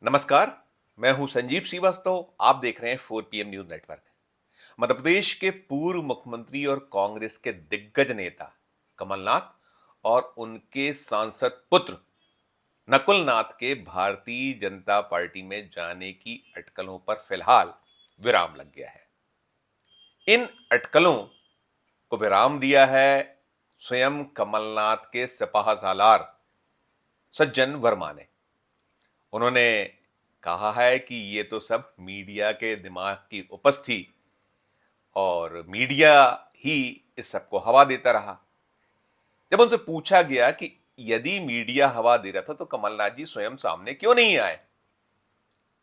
नमस्कार। मैं हूं संजीव श्रीवास्तव। आप देख रहे हैं 4 PM news network. Madhya Pradesh के पूर्व मुख्यमंत्री और कांग्रेस के दिग्गज नेता कमलनाथ और उनके सांसद पुत्र नकुलनाथ के भारतीय जनता पार्टी में जाने की अटकलों पर फिलहाल विराम लग गया है। इन अटकलों को विराम दिया है स्वयं कमलनाथ के सिपाहसालार सज्जन वर्मा ने। उन्होंने कहा है कि ये तो सब मीडिया के दिमाग की उपज थी और मीडिया ही इस सबको हवा देता रहा। जब उनसे पूछा गया कि यदि मीडिया हवा दे रहा था तो कमलनाथ जी स्वयं सामने क्यों नहीं आए,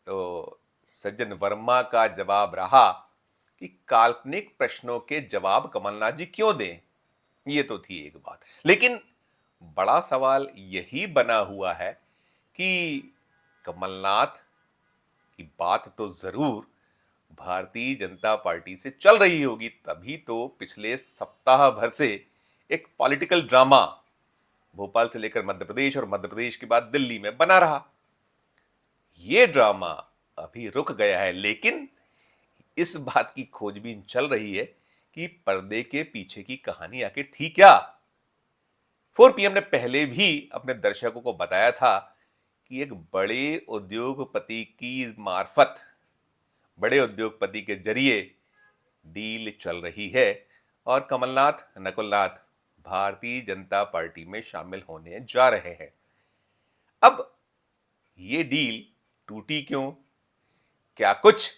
तो सज्जन वर्मा का जवाब रहा कि काल्पनिक प्रश्नों के जवाब कमलनाथ जी क्यों दें। ये तो थी एक बात, लेकिन बड़ा सवाल यही बना हुआ है कि कमलनाथ की बात तो जरूर भारतीय जनता पार्टी से चल रही होगी, तभी तो पिछले सप्ताह भर से एक पॉलिटिकल ड्रामा भोपाल से लेकर मध्य प्रदेश और मध्य प्रदेश के बाद दिल्ली में बना रहा। ये ड्रामा अभी रुक गया है, लेकिन इस बात की खोजबीन चल रही है कि पर्दे के पीछे की कहानी आखिर थी क्या। 4 PM ने पहले भी अपने दर्शकों को बताया था कि एक बड़े उद्योगपति की मार्फत, बड़े उद्योगपति के जरिए डील चल रही है और कमलनाथ नकुलनाथ भारतीय जनता पार्टी में शामिल होने जा रहे हैं। अब ये डील टूटी क्यों, क्या कुछ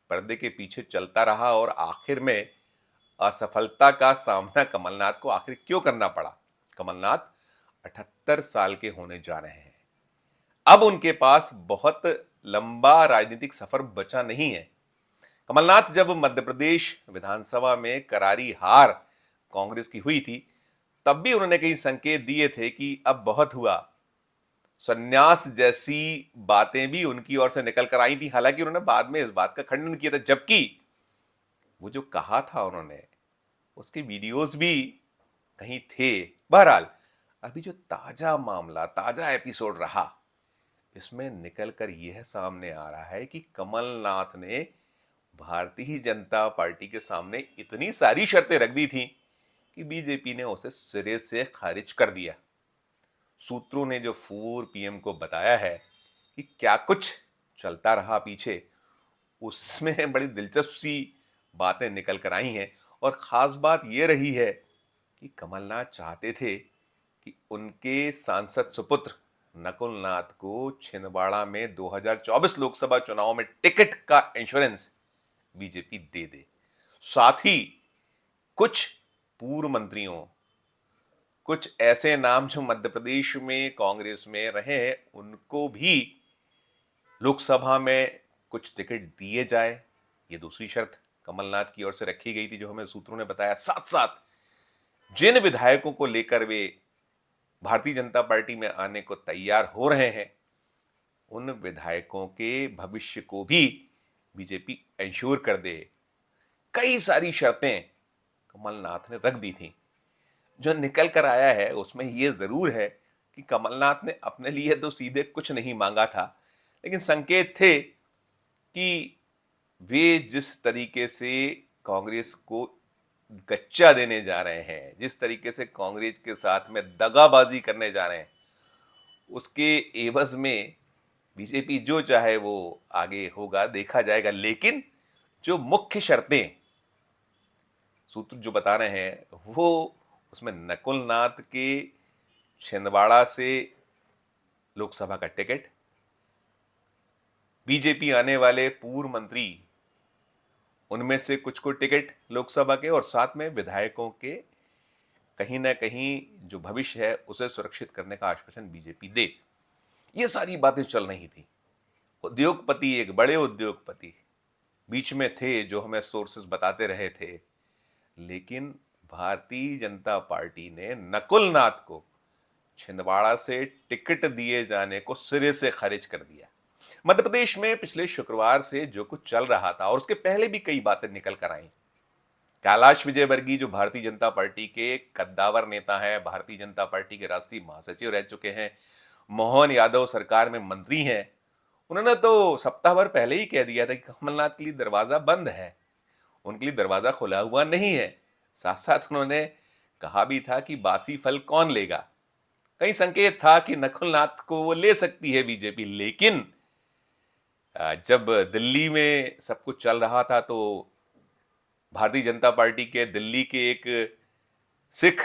पर्दे के पीछे चलता रहा और आखिर में असफलता का सामना कमलनाथ को आखिर क्यों करना पड़ा। कमलनाथ 78 साल के होने जा रहे हैं। अब उनके पास बहुत लंबा राजनीतिक सफर बचा नहीं है। कमलनाथ जब मध्य प्रदेश विधानसभा में करारी हार कांग्रेस की हुई थी, तब भी उन्होंने कई संकेत दिए थे कि अब बहुत हुआ। संन्यास जैसी बातें भी उनकी ओर से निकल कर आई थी। हालांकि उन्होंने बाद में इस बात का खंडन किया था, जबकि वो जो कहा था उन्होंने, उसके वीडियोस भी कहीं थे। बहरहाल अभी जो ताजा मामला, ताजा एपिसोड रहा, इसमें निकलकर यह सामने आ रहा है कि कमलनाथ ने भारतीय जनता पार्टी के सामने इतनी सारी शर्तें रख दी थी कि बीजेपी ने उसे सिरे से खारिज कर दिया। सूत्रों ने जो 4 PM को बताया है कि क्या कुछ चलता रहा पीछे, उसमें बड़ी दिलचस्प सी बातें निकल कर आई हैं। और खास बात यह रही है कि कमलनाथ चाहते थे कि उनके सांसद सुपुत्र नकुलनाथ को छिंदवाड़ा में 2024 लोकसभा चुनाव में टिकट का इंश्योरेंस बीजेपी दे दे। साथ ही कुछ पूर्व मंत्रियों, कुछ ऐसे नाम जो मध्य प्रदेश में कांग्रेस में रहे हैं, उनको भी लोकसभा में कुछ टिकट दिए जाए। ये दूसरी शर्त कमलनाथ की ओर से रखी गई थी, जो हमें सूत्रों ने बताया। साथ साथ जिन विधायकों को लेकर वे भारतीय जनता पार्टी में आने को तैयार हो रहे हैं, उन विधायकों के भविष्य को भी बीजेपी इंश्योर कर दे। कई सारी शर्तें कमलनाथ ने रख दी थी। जो निकल कर आया है उसमें यह जरूर है कि कमलनाथ ने अपने लिए तो सीधे कुछ नहीं मांगा था, लेकिन संकेत थे कि वे जिस तरीके से कांग्रेस को गच्चा देने जा रहे हैं, जिस तरीके से कांग्रेस के साथ में दगाबाजी करने जा रहे हैं, उसके एवज में बीजेपी जो चाहे वो आगे होगा, देखा जाएगा। लेकिन जो मुख्य शर्तें सूत्र जो बता रहे हैं, वो उसमें नकुलनाथ के छिंदवाड़ा से लोकसभा का टिकट, बीजेपी आने वाले पूर्व मंत्री उनमें से कुछ को टिकट लोकसभा के, और साथ में विधायकों के कहीं ना कहीं जो भविष्य है उसे सुरक्षित करने का आश्वासन बीजेपी दे। ये सारी बातें चल रही थी। उद्योगपति, एक बड़े उद्योगपति बीच में थे जो हमें सोर्सेस बताते रहे थे, लेकिन भारतीय जनता पार्टी ने नकुलनाथ को छिंदवाड़ा से टिकट दिए जाने को सिरे से खारिज कर दिया। मध्य प्रदेश में पिछले शुक्रवार से जो कुछ चल रहा था, और उसके पहले भी कई बातें निकल कर आई। कैलाश विजयवर्गीय जो भारतीय जनता पार्टी के कद्दावर नेता हैं, भारतीय जनता पार्टी के राष्ट्रीय महासचिव रह चुके हैं, मोहन यादव सरकार में मंत्री हैं, उन्होंने तो सप्ताह भर पहले ही कह दिया था कि कमलनाथ के लिए दरवाजा बंद है, उनके लिए दरवाजा खुला हुआ नहीं है। साथ साथ उन्होंने कहा भी था कि बासी फल कौन लेगा। कई संकेत था कि नकुलनाथ को वो ले सकती है बीजेपी, लेकिन जब दिल्ली में सब कुछ चल रहा था तो भारतीय जनता पार्टी के दिल्ली के एक सिख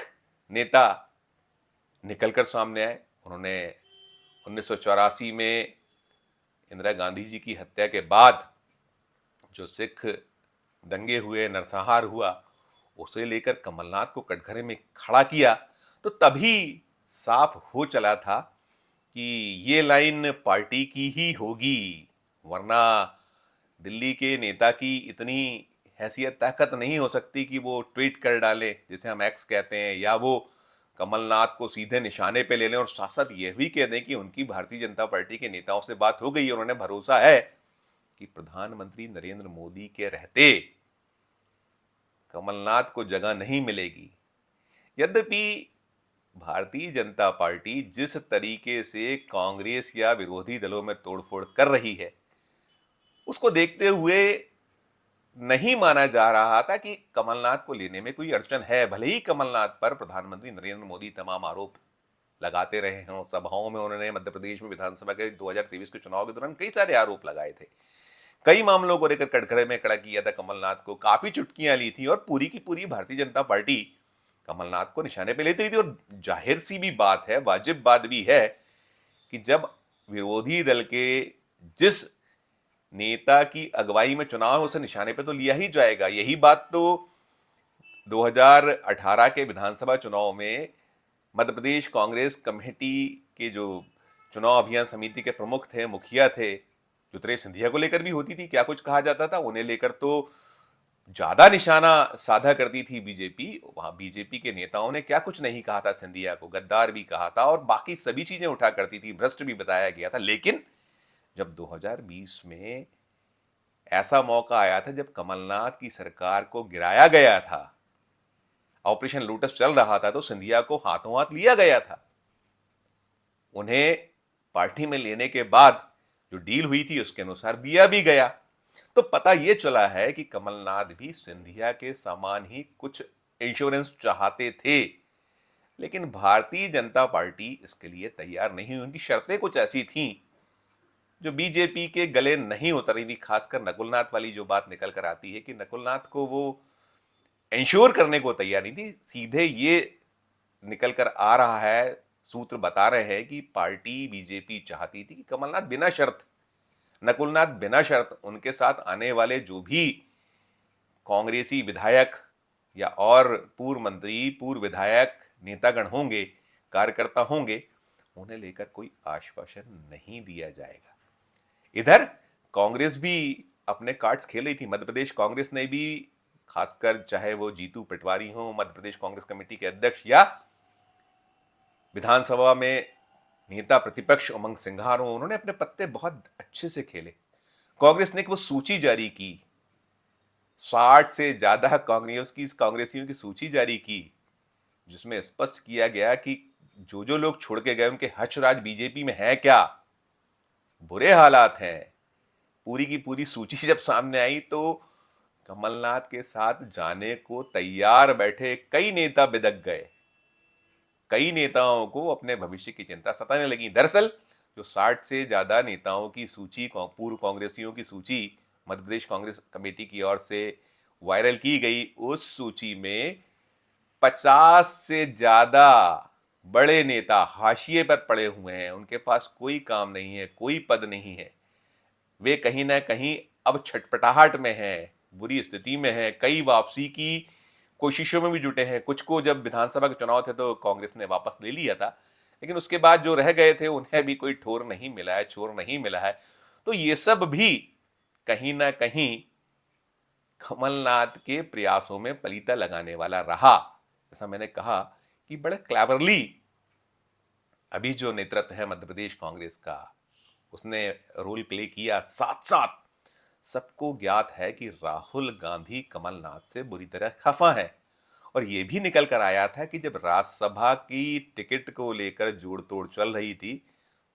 नेता निकलकर सामने आए। उन्होंने 1984 में इंदिरा गांधी जी की हत्या के बाद जो सिख दंगे हुए, नरसंहार हुआ, उसे लेकर कमलनाथ को कटघरे में खड़ा किया। तो तभी साफ हो चला था कि ये लाइन पार्टी की ही होगी, वरना दिल्ली के नेता की इतनी हैसियत ताकत नहीं हो सकती कि वो ट्वीट कर डाले, जिसे हम एक्स कहते हैं, या वो कमलनाथ को सीधे निशाने पे ले लें और साथ साथ यह भी कह दें कि उनकी भारतीय जनता पार्टी के नेताओं से बात हो गई और उन्हें भरोसा है कि प्रधानमंत्री नरेंद्र मोदी के रहते कमलनाथ को जगह नहीं मिलेगी। यद्यपि भारतीय जनता पार्टी जिस तरीके से कांग्रेस या विरोधी दलों में तोड़फोड़ कर रही है, उसको देखते हुए नहीं माना जा रहा था कि कमलनाथ को लेने में कोई अड़चन है। भले ही कमलनाथ पर प्रधानमंत्री नरेंद्र मोदी तमाम आरोप लगाते रहे हों, सभाओं में उन्होंने मध्य प्रदेश में विधानसभा के 2023 के चुनाव के दौरान कई सारे आरोप लगाए थे, कई मामलों को लेकर कटघरे में खड़ा किया था कमलनाथ को, काफी चुटकियां ली थी और पूरी की पूरी भारतीय जनता पार्टी कमलनाथ को निशाने पे लेती रही थी। और जाहिर सी भी बात है, वाजिब बात भी है कि जब विरोधी दल के जिस नेता की अगुवाई में चुनाव है, उसे निशाने पे तो लिया ही जाएगा। यही बात तो 2018 के विधानसभा चुनाव में मध्य प्रदेश कांग्रेस कमेटी के जो चुनाव अभियान समिति के प्रमुख थे, मुखिया थे, ज्योतिरादित्य सिंधिया को लेकर भी होती थी। क्या कुछ कहा जाता था, उन्हें लेकर तो ज्यादा निशाना साधा करती थी बीजेपी। वहां बीजेपी के नेताओं ने क्या कुछ नहीं कहा था, सिंधिया को गद्दार भी कहा था और बाकी सभी चीजें उठा करती थी, भ्रष्ट भी बताया गया था। लेकिन जब 2020 में ऐसा मौका आया था जब कमलनाथ की सरकार को गिराया गया था, ऑपरेशन लोटस चल रहा था, तो सिंधिया को हाथों हाथ लिया गया था। उन्हें पार्टी में लेने के बाद जो डील हुई थी उसके अनुसार दिया भी गया। तो पता यह चला है कि कमलनाथ भी सिंधिया के समान ही कुछ इंश्योरेंस चाहते थे, लेकिन भारतीय जनता पार्टी इसके लिए तैयार नहीं हुई। उनकी शर्तें कुछ ऐसी थीं जो बीजेपी के गले नहीं उतर रही थी। खासकर नकुलनाथ वाली जो बात निकल कर आती है कि नकुलनाथ को वो इंश्योर करने को तैयार नहीं थी। सीधे ये निकल कर आ रहा है, सूत्र बता रहे हैं कि पार्टी बीजेपी चाहती थी कि कमलनाथ बिना शर्त, नकुलनाथ बिना शर्त उनके साथ आने वाले जो भी कांग्रेसी विधायक या और पूर्व मंत्री, पूर्व विधायक, नेतागण होंगे, कार्यकर्ता होंगे, उन्हें लेकर कोई आश्वासन नहीं दिया जाएगा। इधर कांग्रेस भी अपने कार्ड्स खेल रही थी। मध्य प्रदेश कांग्रेस ने भी, खासकर चाहे वो जीतू पटवारी हो, मध्य प्रदेश कांग्रेस कमेटी के अध्यक्ष, या विधानसभा में नेता प्रतिपक्ष उमंग सिंघार हो, उन्होंने अपने पत्ते बहुत अच्छे से खेले। कांग्रेस ने एक वो सूची जारी की, 60 से ज्यादा कांग्रेसियों की सूची जारी की, जिसमें स्पष्ट किया गया कि जो जो लोग छोड़ के गए उनके हर्षराज बीजेपी में है क्या, बुरे हालात हैं। पूरी की पूरी सूची जब सामने आई तो कमलनाथ के साथ जाने को तैयार बैठे कई नेता बिदक गए। कई नेताओं को अपने भविष्य की चिंता सताने लगी। दरअसल जो 60 से ज्यादा नेताओं की सूची, पूर्व कांग्रेसियों की सूची मध्य प्रदेश कांग्रेस कमेटी की ओर से वायरल की गई, उस सूची में 50 से ज्यादा बड़े नेता हाशिए पर पड़े हुए हैं। उनके पास कोई काम नहीं है, कोई पद नहीं है, वे कहीं ना कहीं अब छटपटाहट में हैं, बुरी स्थिति में हैं, कई वापसी की कोशिशों में भी जुटे हैं। कुछ को जब विधानसभा के चुनाव थे तो कांग्रेस ने वापस ले लिया था, लेकिन उसके बाद जो रह गए थे उन्हें भी कोई ठोर नहीं मिला है, छोर नहीं मिला है। तो ये सब भी कहीं ना कहीं कमलनाथ के प्रयासों में पलीता लगाने वाला रहा। जैसा मैंने कहा कि बड़े क्लेवरली अभी जो नेतृत्व है मध्य प्रदेश कांग्रेस का, उसने रोल प्ले किया। साथ साथ सबको ज्ञात है कि राहुल गांधी कमलनाथ से बुरी तरह खफा है, और यह भी निकल कर आया था कि जब राज्यसभा की टिकट को लेकर जोड़ तोड़ चल रही थी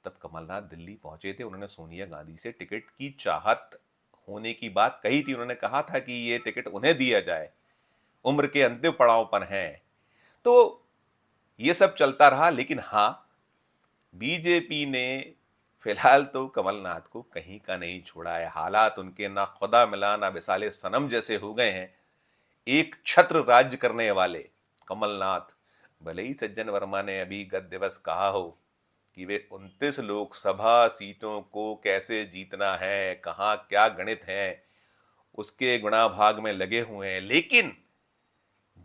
तब कमलनाथ दिल्ली पहुंचे थे। उन्होंने सोनिया गांधी से टिकट की चाहत होने की बात कही थी। उन्होंने कहा था कि ये टिकट उन्हें दिया जाए, उम्र के अंतिम पड़ाव पर हैं। तो ये सब चलता रहा, लेकिन हाँ, बीजेपी ने फिलहाल तो कमलनाथ को कहीं का नहीं छोड़ा है। हालात उनके ना खुदा मिला ना बिसाले सनम जैसे हो गए हैं। एक छत्र राज्य करने वाले कमलनाथ, भले ही सज्जन वर्मा ने अभी गत दिवस कहा हो कि वे 29 लोकसभा सीटों को कैसे जीतना है, कहाँ क्या गणित है, उसके गुणा भाग में लगे हुए हैं, लेकिन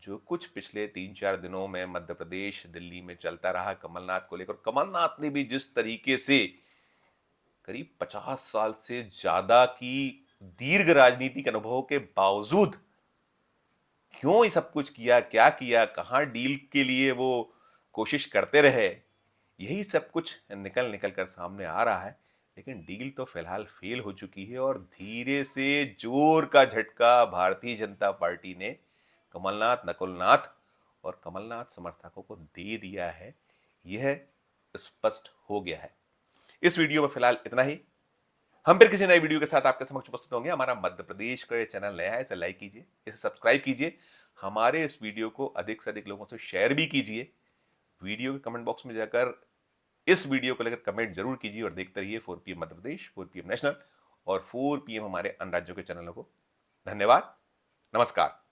जो कुछ पिछले 3-4 दिनों में मध्य प्रदेश दिल्ली में चलता रहा कमलनाथ को लेकर, कमलनाथ ने भी जिस तरीके से करीब 50 साल से ज्यादा की दीर्घ राजनीतिक अनुभव के बावजूद क्यों ये सब कुछ किया, क्या किया, कहां डील के लिए वो कोशिश करते रहे, यही सब कुछ निकल निकल कर सामने आ रहा है। लेकिन डील तो फिलहाल फेल हो चुकी है और धीरे से जोर का झटका भारतीय जनता पार्टी ने कमलनाथ, नकुलनाथ और कमलनाथ समर्थकों को दे दिया है। यह स्पष्ट हो गया है। इस वीडियो में फिलहाल इतना ही। हम फिर किसी नए वीडियो के साथ आपके समक्ष उपस्थित होंगे। हमारा मध्य प्रदेश का ये चैनल नया है, इसे लाइक कीजिए, इसे सब्सक्राइब कीजिए, हमारे इस वीडियो को अधिक से अधिक लोगों से शेयर भी कीजिए। वीडियो के कमेंट बॉक्स में जाकर इस वीडियो को लेकर कमेंट जरूर कीजिए और देखते रहिए 4PM Madhya Pradesh, 4PM national और 4PM हमारे अन्य राज्यों के चैनलों को। धन्यवाद, नमस्कार।